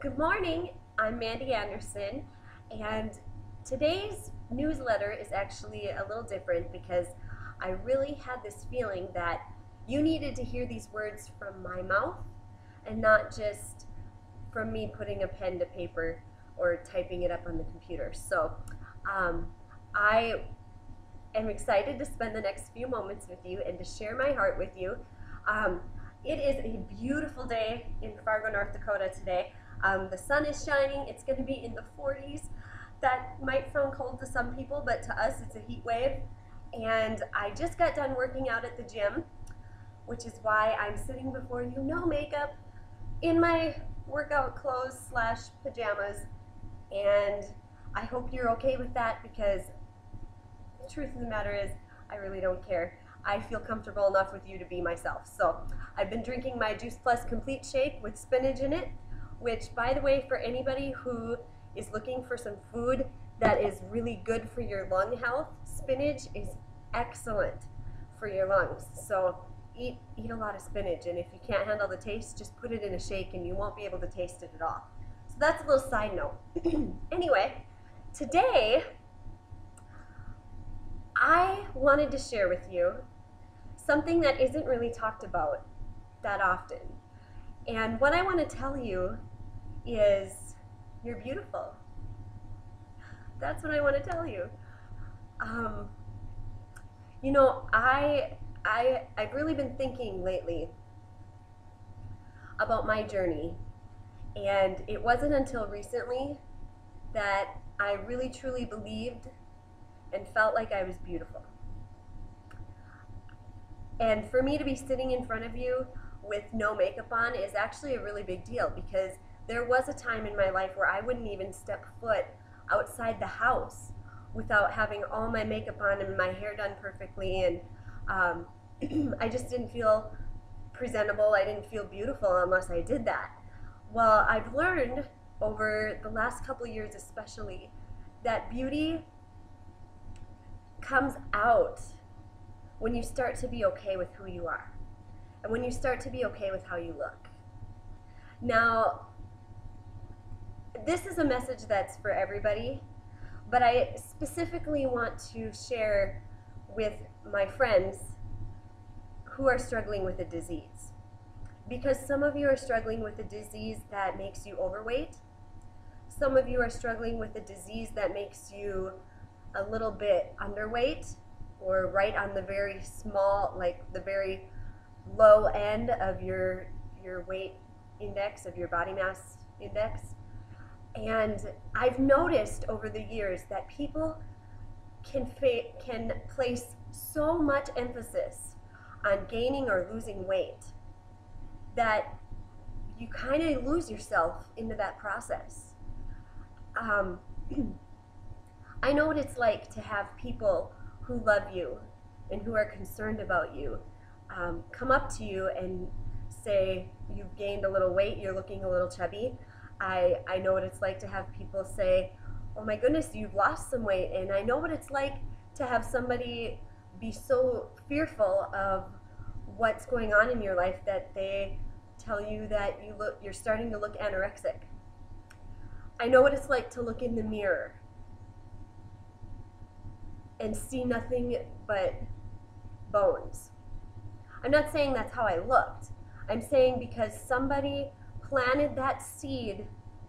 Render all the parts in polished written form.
Good morning, I'm Mandy Anderson, and today's newsletter is actually a little different because I really had this feeling that you needed to hear these words from my mouth and not just from me putting a pen to paper or typing it up on the computer. Um, I am excited to spend the next few moments with you and to share my heart with you. Um, it is a beautiful day in Fargo, North Dakota today. The sun is shining. It's going to be in the 40s. That might sound cold to some people, but to us it's a heat wave. And I just got done working out at the gym, which is why I'm sitting before you, no makeup, in my workout clothes slash pajamas. And I hope you're okay with that because the truth of the matter is I really don't care. I feel comfortable enough with you to be myself. So I've been drinking my Juice Plus Complete Shake with spinach in it, which, by the way, for anybody who is looking for some food that is really good for your lung health, spinach is excellent for your lungs. So eat a lot of spinach, and if you can't handle the taste, just put it in a shake and you won't be able to taste it at all. So that's a little side note. Anyway, today I wanted to share with you something that isn't really talked about that often. And what I want to tell you is you're beautiful. That's what I want to tell you. Um, I've really been thinking lately about my journey, and it wasn't until recently that I really truly believed and felt like I was beautiful. And for me to be sitting in front of you with no makeup on is actually a really big deal because there was a time in my life where I wouldn't even step foot outside the house without having all my makeup on and my hair done perfectly, and I just didn't feel presentable. I didn't feel beautiful unless I did that. Well, I've learned over the last couple of years especially that beauty comes out when you start to be okay with who you are and when you start to be okay with how you look. Now, this is a message that's for everybody, but I specifically want to share with my friends who are struggling with a disease. Because some of you are struggling with a disease that makes you overweight. Some of you are struggling with a disease that makes you a little bit underweight or right on the very small, like the very low end of your weight index, of your body mass index. And I've noticed over the years that people can place so much emphasis on gaining or losing weight that you kind of lose yourself into that process. I know what it's like to have people who love you and who are concerned about you come up to you and say, you've gained a little weight, you're looking a little chubby. I know what it's like to have people say, oh my goodness, you've lost some weight. And I know what it's like to have somebody be so fearful of what's going on in your life that they tell you that you're starting to look anorexic. I know what it's like to look in the mirror and see nothing but bones. I'm not saying that's how I looked. I'm saying because somebody planted that seed,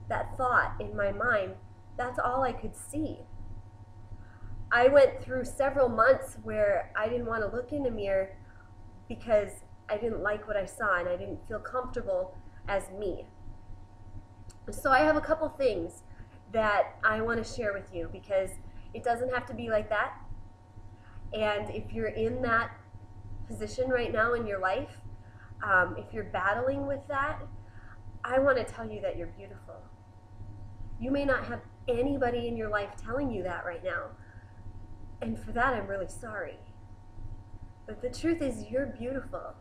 that thought in my mind, that's all I could see. I went through several months where I didn't want to look in a mirror because I didn't like what I saw and I didn't feel comfortable as me. So I have a couple things that I want to share with you because it doesn't have to be like that. And if you're in that position right now in your life, if you're battling with that, I want to tell you that you're beautiful. You may not have anybody in your life telling you that right now. And for that, I'm really sorry. But the truth is, you're beautiful.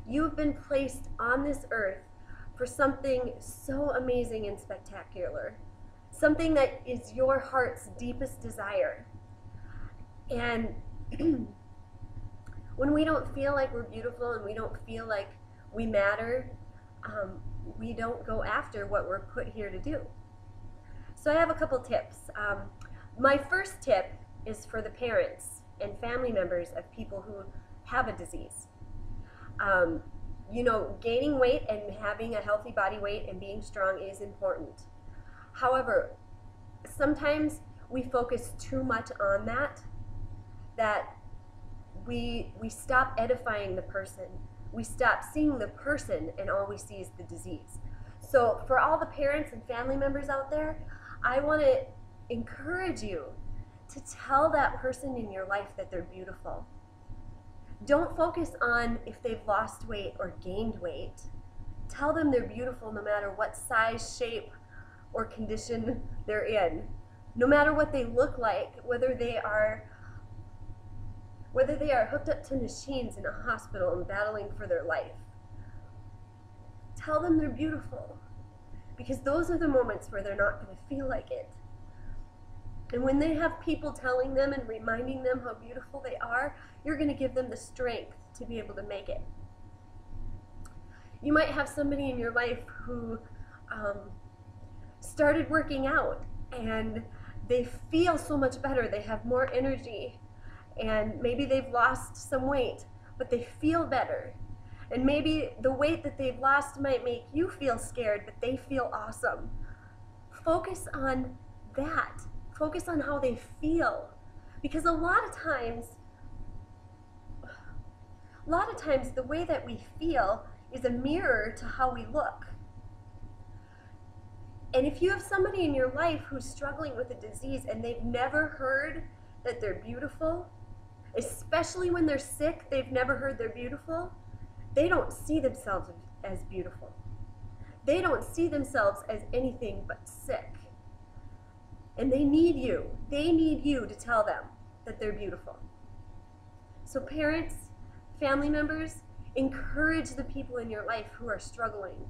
You've been placed on this earth for something so amazing and spectacular. Something that is your heart's deepest desire. And when we don't feel like we're beautiful and we don't feel like we matter, we don't go after what we're put here to do. So I have a couple tips. My first tip is for the parents and family members of people who have a disease. You know, gaining weight and having a healthy body weight and being strong is important. However, sometimes we focus too much on that we stop edifying the person. We stop seeing the person and all we see is the disease. So for all the parents and family members out there, I want to encourage you to tell that person in your life that they're beautiful. Don't focus on if they've lost weight or gained weight. Tell them they're beautiful no matter what size, shape, or condition they're in. No matter what they look like, whether they are hooked up to machines in a hospital and battling for their life. Tell them they're beautiful, because those are the moments where they're not going to feel like it. And when they have people telling them and reminding them how beautiful they are, you're going to give them the strength to be able to make it. You might have somebody in your life who started working out and they feel so much better. They have more energy, and maybe they've lost some weight, but they feel better. And maybe the weight that they've lost might make you feel scared, but they feel awesome. Focus on that. Focus on how they feel. Because a lot of times the way that we feel is a mirror to how we look. And if you have somebody in your life who's struggling with a disease and they've never heard that they're beautiful, especially when they're sick, they've never heard they're beautiful, they don't see themselves as beautiful. They don't see themselves as anything but sick. And they need you. They need you to tell them that they're beautiful. So parents, family members, encourage the people in your life who are struggling.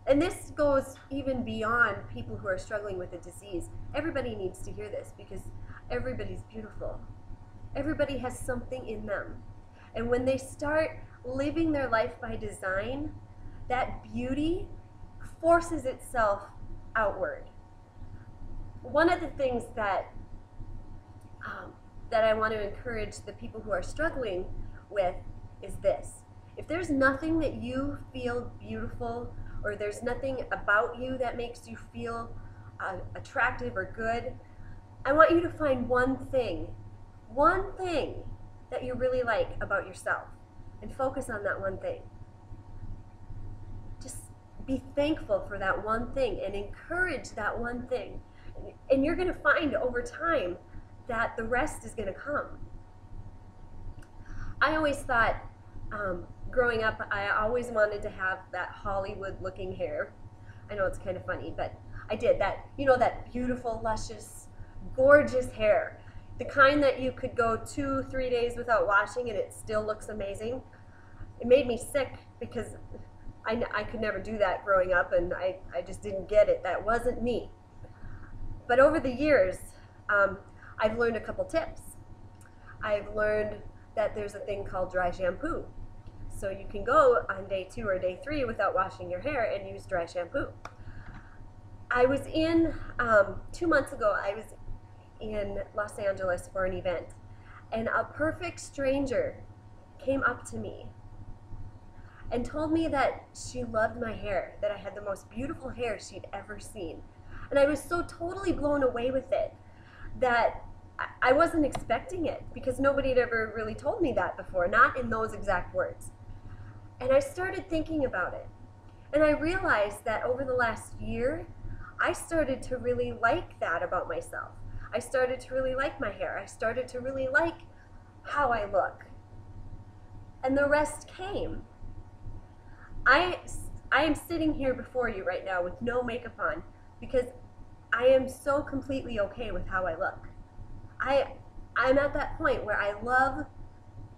And this goes even beyond people who are struggling with a disease. Everybody needs to hear this because everybody's beautiful. Everybody has something in them. And when they start living their life by design, that beauty forces itself outward. One of the things that I want to encourage the people who are struggling with is this. If there's nothing that you feel beautiful, or there's nothing about you that makes you feel attractive or good, I want you to find one thing that you really like about yourself, and focus on that one thing. Just be thankful for that one thing and encourage that one thing. And you're going to find over time that the rest is going to come. I always thought, growing up, I always wanted to have that Hollywood-looking hair. I know it's kind of funny, but I did that. You know, that beautiful, luscious, gorgeous hair. The kind that you could go 2-3 days without washing and it still looks amazing. It made me sick because I could never do that growing up, and I just didn't get it. That wasn't me. But over the years, I've learned a couple tips. I've learned that there's a thing called dry shampoo. So you can go on day 2 or day 3 without washing your hair and use dry shampoo. I was in, 2 months ago, I was in Los Angeles for an event, and a perfect stranger came up to me and told me that she loved my hair, that I had the most beautiful hair she'd ever seen. And I was so totally blown away with it that I wasn't expecting it, because nobody had ever really told me that before, not in those exact words. And I started thinking about it. And I realized that over the last year, I started to really like that about myself. I started to really like my hair. I started to really like how I look. And the rest came. I am sitting here before you right now with no makeup on because I am so completely okay with how I look. I'm at that point where I love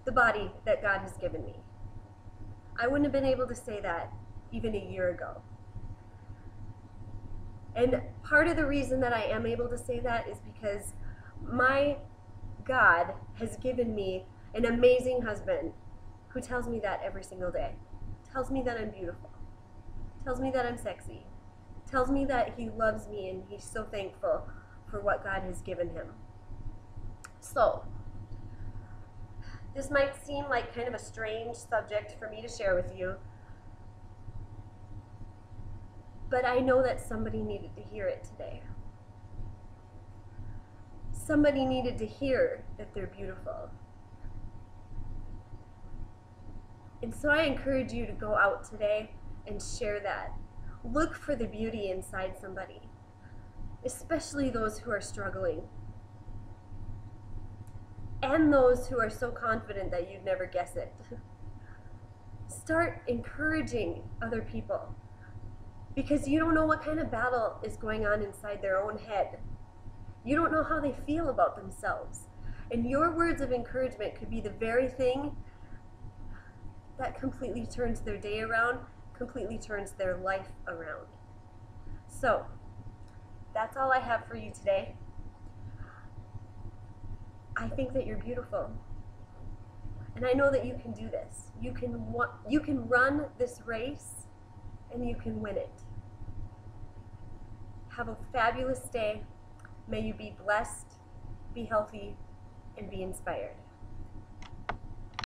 the body that God has given me. I wouldn't have been able to say that even a year ago. And part of the reason that I am able to say that is because my God has given me an amazing husband who tells me that every single day. Tells me that I'm beautiful. tells me that I'm sexy, tells me that he loves me and he's so thankful for what God has given him. So, this might seem like kind of a strange subject for me to share with you, but I know that somebody needed to hear it today. Somebody needed to hear that they're beautiful. And so I encourage you to go out today and share that. Look for the beauty inside somebody, especially those who are struggling, and those who are so confident that you'd never guess it. Start encouraging other people, because you don't know what kind of battle is going on inside their own head. You don't know how they feel about themselves. And your words of encouragement could be the very thing that completely turns their day around, completely turns their life around. So, that's all I have for you today. I think that you're beautiful. And I know that you can do this. You can run this race and you can win it. Have a fabulous day. May you be blessed, be healthy, and be inspired.